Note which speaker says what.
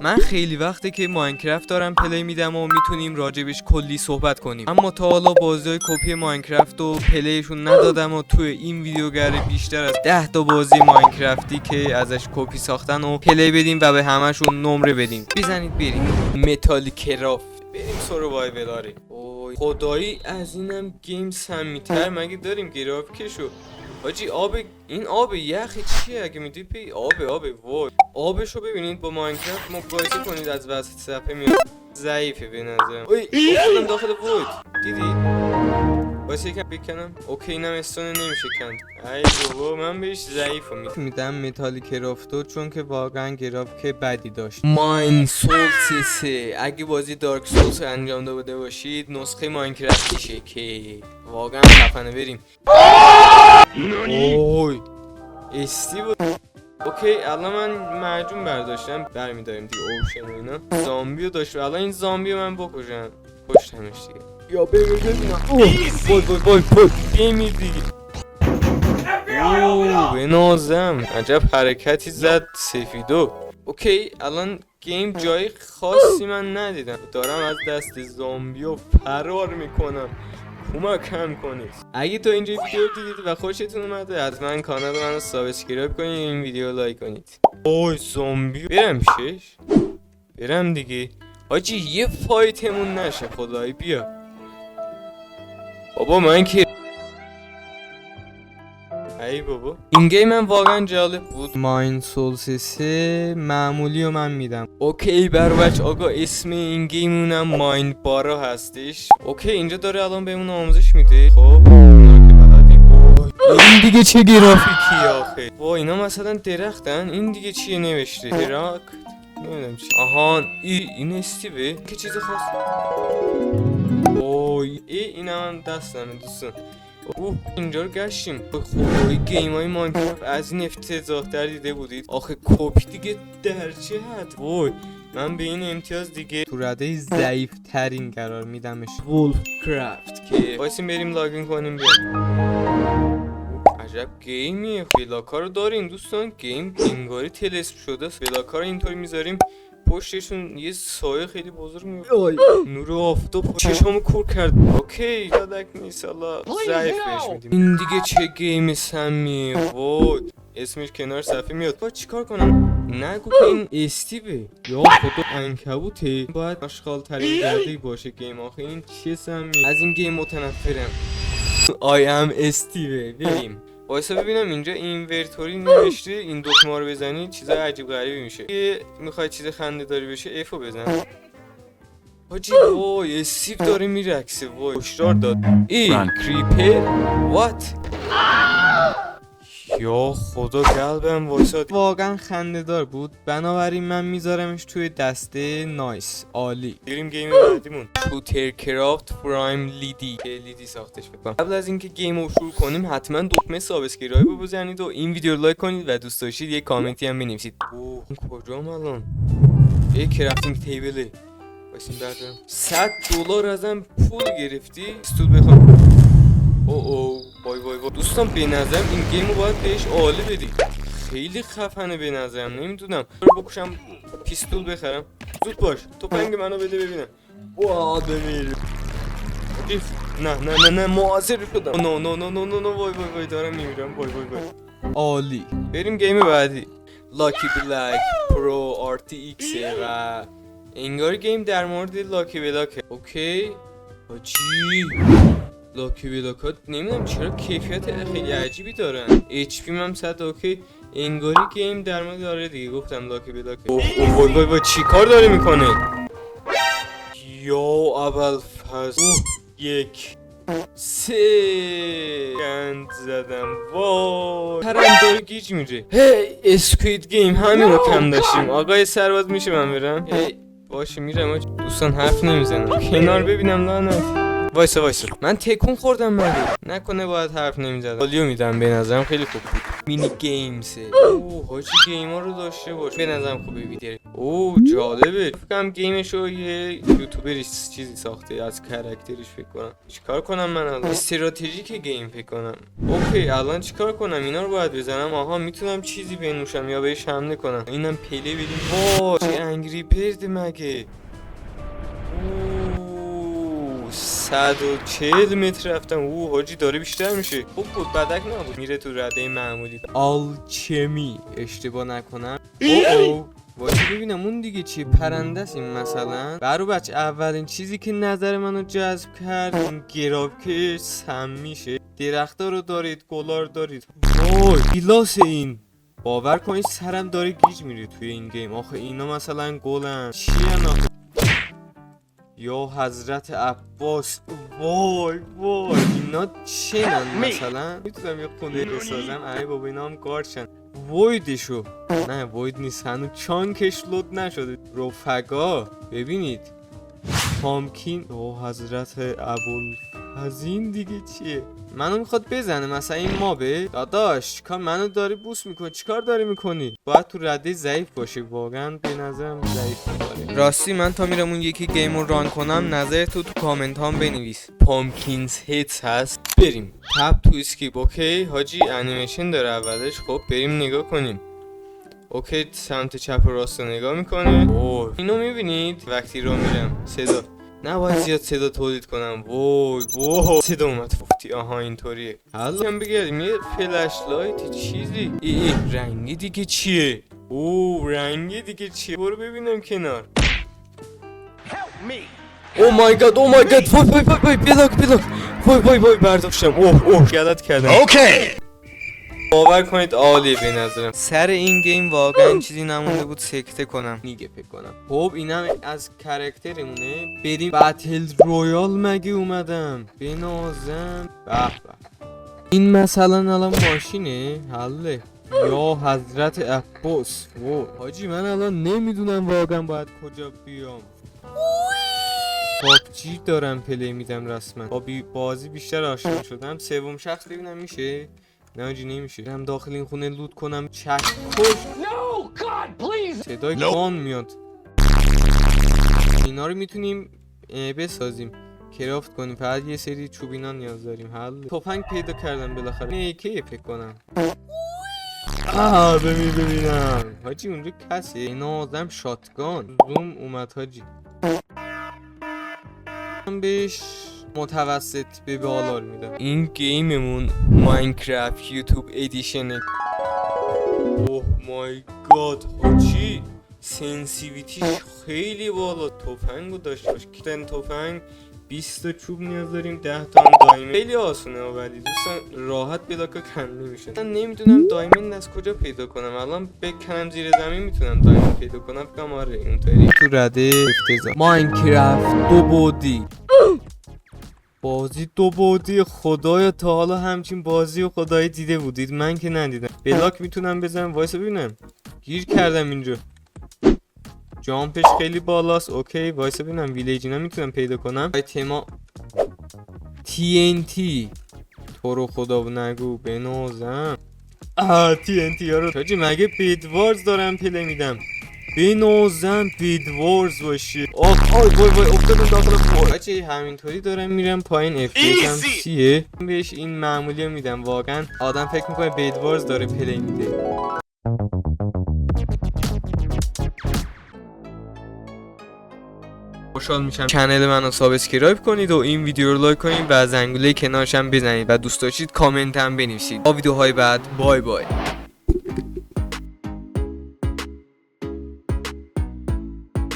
Speaker 1: من خیلی وقته که ماینکرافت دارم پلی میدم و میتونیم راجبش کلی صحبت کنیم، اما تا حالا بازی‌های کپی ماینکرافت و پلیشون ندادم و توی این ویدیو قراره بیشتر از 10 تا بازی ماینکرافتی که ازش کپی ساختن و پلی بدیم و به همشون نمره بدیم. بزنید بریم متالیکرافت، بریم سروایولاره. اوه خدایی از اینم گیم سمی‌تر مگه داریم گرافیکشو. حاجی این آب یخ چیه؟ اگه میدید پی آبه وای آبشو ببینید با ماینکرافت مقایسه کنید، از وسط صفحه میاد ضعیفه به نظرم. افتادم داخل وود، دیدی؟ واسه یکم بکنم اوکی اینم استونه نمیشه کند. ای بابا من بهش ضعیفو میدم متالیکرافتو چون که واقعا گرافیک بدی داشت. ماین سولز 3 اگه بازی دارک سولز انجام داده باشید نسخه ماینکرافتیشه که واقعا خفنه. بریم. اوی استی بود. اوکی الان من معجون برداشتم برمیداریم دیگه. اوشن و اینا زامبیو داشت، الان این زامبیو من بکشم کشتمش دیگه. یا وای بمیر دیگه. اوه بنازم عجب حرکتی زد سفیدو. اوکی الان گیم جای خاصی من ندیدم، دارم از دست زامبیو فرار میکنم، کمکم کنید. اگه تو اینجا ویدیو دیدید و خوشتون اومده حتما کانال منو سابسکرایب کنید، این ویدیو لایک کنید. اوه زامبی برم دیگه. حاجی یه فایتمون نشه خدایی. بیا بابا من که ای بابا این گیم من واقعا جالب بود. ماین سولز 3 معمولی و من میدم. اوکی بر بچه آقا اسم این گیمونم ماین بارا هستش. اوکی اینجا داره الان بهمون آموزش میده. خب این دیگه چه گرافیکی آخه. وا اینا مثلا درختن، این دیگه چیه نوشته درخت نمیدونم چی. آهان این استیوه که چیز خاص. اوه اینم دستمه دوستان. اوه اینجا رو گشتیم. خدای گیم های ماینکرافت از این افتضاح تر دیده بودید آخه. کپی دیگه در چه حد. وای من به این امتیاز دیگه تو رده ضعیف ترین قرار میدمش. وولف کرافت که وایسیم بریم لاگین کنیم. بیا عجب گیمیه. بلاکا رو داریم دوستان، گیم انگاری تلسپ شده است. بلاکا رو اینطوری میذاریم پشتشون یه سایه خیلی بزرگ میاد. نور آفتاب چشامو کور کرد. اوکی دادک نیست حالا ضعیف بهش میدیم. این دیگه چه گیم سمیه. وای اسمش کنار صفحه میاد. با چیکار کنم؟ نگو که این استیوه یا خدا عنکبوته. باید اشغال ترین گرده‌ای باشه گیم. آخه این چیه سمیه؟ از این گیم متنفرم. I am استیوه. بریم وایسا ببینم اینجا اینورتوری نوشته، این دکمه رو بزنی چیزای عجیب غریبی میشه. میخوای چیز خنده داری بشه افو بزن. حاجی وای استیو داره میرقصه. وای هشدار داد. کریپر وات. یا خدا قلبم وایساد. واقعا خنده دار بود، بنابراین من میذارمش توی دسته نایس عالی. بریم گیم بعدیمون شوترکرافت پرایم لیدی که لیدی ساختش بکنم. قبل از اینکه گیم رو شروع کنیم حتما دکمه سابسکرایب رو بزنید و این ویدیو رو لایک کنید و دوست داشتید یه کامنتی هم بنویسید. اوه کجام الان؟ یه کرافتینگ تیبله. واسین بردارم. $100 ازم پول گرفتی؟ استول بخوام. اوه وای دوستان به نظرم این گیم رو باید بهش عالی بدی. خیلی خفنه به نظرم. نمیدونم رو بکشم پیستول بخرم. زود باش توپنگ منو بده ببینم. واه دمیر. نه معاصر شدم. نه وای دارم میمیرم. وای عالی. بریم گیم بعدی. لاکی بلک پرو RTX و انگار گیم در مورد لاکی بلاکه. اوکی چی؟ لاکی بلاکات نمیدونم چرا کیفیت خیلی عجیبی دارن. HP هم 100. اوکی انگاری گیم در مورد داره دیگه. گفتم لاکی بلاکه. وای چی کار داره میکنه؟ یا اول فاز 1 3 گند زدم. وای هرم داره گیج میره. هی اسکوید گیم همین رو کم داشتیم. آقای سرباز میشه من برم؟ باشه میرم. دوستان حرف نمیزنم کنار ببینم لعنت. وایسا من تکون خوردم مگه؟ نکنه باید حرف نمیزدم. والیو میدم به نظرم خیلی خوب بود. مینی گیمزه. اوه حاجی گیما رو داشته باش، به نظرم خوبه ویدیو. اوه جالبه. فکرم گیمشو یه یوتیوبری چیزی ساخته از کاراکترش فکر کنم. چیکار کنم من الان؟ استراتژیک گیم فکر کنم. اوکی الان چیکار کنم؟ اینا رو باید بزنم. آها میتونم چیزی بنوشم یا بهش حمله کنم. اینم پله بدیم. وای چه انگری برد مگه. 140 متر رفتم. اوه حاجی داره بیشتر میشه. خوب بود بدک نبود. میره تو رده معمولی. آلچمی اشتباه نکنم. اوه واسه ببینم اون دیگه چیه. پرنده است این مثلا. برو بچه اولین چیزی که نظر منو جذب کرد این گراب که سم میشه. درختا رو دارید، گلار دارید. وای گیلاس این. باور کنید سرم داره گیج میره توی این گیم. آخه اینا مثلا گلن چی آخه؟ یا حضرت عباس. وای وای اینا چنن مثلا؟ میتونم یه خونه بسازم. ای بابا اینا هم گارشن. وایدشو نه وید نیست هنو چانکش لود نشده. رفقا ببینید پامکین. او حضرت ابوالفضین دیگه چیه؟ منو میخواد بزنه مثلا این مابه. داداش چیکار منو داری بوس میکنی؟ چیکار داری میکنی؟ باید تو رده ضعیف باشه. واقعا به نظرم ضعیف داره. راستی من تا میرم اون یکی گیم رو ران کنم نظر تو کامنت هم بنویس. پامکینز هیتس هست. بریم تپ تو اسکیپ. اوکی حاجی انیمیشن داره اولش. خب بریم نگاه کنیم. اوکی سمت چپ و راست رو نگاه میکنه. اوه اینو میبینید وقتی رو میرم صدا نباید زیاد صدا تولید کنم. وای وای صدا اومد فوفتی. آها اینطوریه. حالا هم بگردیم یه فلش لایت چیزی. ای رنگی دیگه چیه؟ اوه رنگی دیگه چیه؟ برو ببینم کنار. او مای گاد او مای گاد. وای وای وای بلاک. وای برداشتم. اوه غلط کردم. اوکی باور کنید عالیه به نظرم. سر این گیم واقعا چیزی نمونده بود سکته کنم. نیگه فکر کنم. خب اینم از کاراکترمونه. بریم بتل رویال مگه اومدم. بنازم. به این مثلا الان ماشینه. حله یا حضرت عباس. حاجی من الان نمیدونم واقعا باید کجا بیام. پابجی دارم پلی میدم رسما. با بازی بیشتر آشنا شدم. سوم شخص ببینم میشه. نه حاجی نمیشه. برم داخل این خونه لوت کنم. چک کش. صدای گان میاد. اینا رو میتونیم بسازیم کرافت کنیم. فقط یه سری چوبینا نیاز داریم. حل تفنگ پیدا کردم بالاخره. نه کی فکر کنم. ببینم حاجی اونجا کسی. اینا آدم شاتگان زوم اومد حاجی. بهش متوسط به بالا میدم. این گیممون ماینکرافت یوتیوب ادیشنه. اوه مای گاد حاجی سنسیویتیش خیلی بالا. تفنگو داشته باش. کتن تفنگ 20 تا چوب نیاز داریم. 10 تا هم دایمن. خیلی آسونه ولی دوستان راحت بلاکا کنده میشه. من نمیدونم دایمن از کجا پیدا کنم. الان بکنم زیر زمین میتونم دایمن پیدا کنم. بگم آره اونطوری تو رده افتضاح. ماینکرافت دو بعدی. بازی دو بعدی. خدایا تا حالا همچین بازی و خدایی دیده بودید؟ من که ندیدم. بلاک میتونم بزنم. وایسا ببینم. گیر کردم اینجا. جامپش خیلی بالاست. اوکی وایسا ببینم ویلیج اینا میتونم پیدا کنم. تما TNT تو رو خدا نگو بنازم. TNT ها رو حاجی مگه بیدوارز دارم پلی میدم. بنازم بیدوارز باشه. وای افتادم داخل فور. بچه همینطوری دارم میرم پایین. FPS هم چیه؟ بهش این معمولی میدم. واقعا آدم فکر میکنه بیدوارز داره پلی میده. خوشحال میشم کانال منو سابسکرایب کنید و این ویدیو رو لایک کنید و زنگوله کنارش هم بزنید و دوست داشتید کامنت هم بنویسید. تا ویدیوهای بعد بای